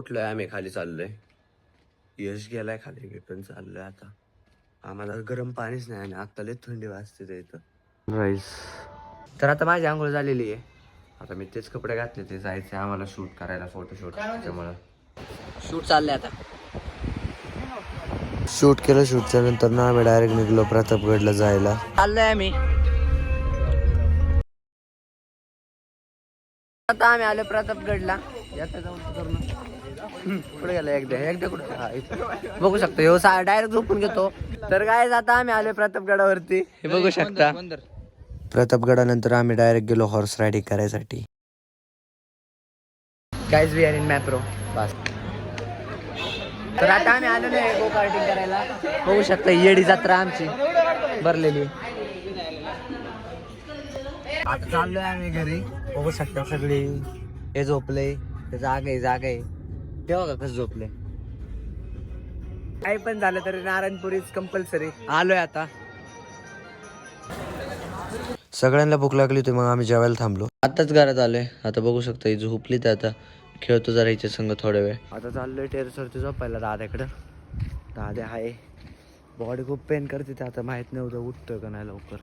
उठलोय आम्ही खाली चाललोय. यश गेलाय खाली, मी पण चाललोय आता. आम्हाला गरम पाणीच नाही आणि आता लय थंडी वाजते ते इथं राईस. तर आता माझी आंघोळ झालेली आहे. आता मी तेच कपडे घातले, ते जायचे आम्हाला शूट करायला, फोटोशूट. त्यामुळं शूट चाललंय आता. शूट केलं. शूटच्या नंतर ना आम्ही डायरेक्ट निघलो प्रतापगडला जायला. चाललोय आम्ही आता. आम्ही आलो प्रतापगडला. पुढे गेला एकदा कुठे बघू शकतो. ह्यो डायरेक्ट झोपून घेतो. तर काय आता आम्ही आलो प्रतापगडावरती, हे बघू शकता. प्रतापगडानंतर आम्ही डायरेक्ट गेलो हॉर्स रायडिंग करायसाठी. Guys we are in Mapro बस. तर आता आम्ही आलेलो आहे गो कार्टिंग करायला. बघू शकता येडी जत्रा आमची भरलेली. आता चाललोय आम्ही घरी. बघू शकता सगळी. हे झोपले, जागा आहे. तेव्हा का कसं झोपले. काही पण झालं तरी नारायणपुरीच कंपल्सरी. आलोय आता. सगळ्यांना भूक लागली होती, मग आम्ही जेवायला थांबलो. आताच घरात आलोय. आता बघू शकता ही झोपली. तर आता खेळतो जरा हिच्या संग थोड्या वेळ. आता चाललोय टेरेसवरती झोपायला दाद्याकडं. दाद्या आहे. बॉडी खूप पेन करते ते, आता माहित नव्हतं उठतोय का नाही लवकर.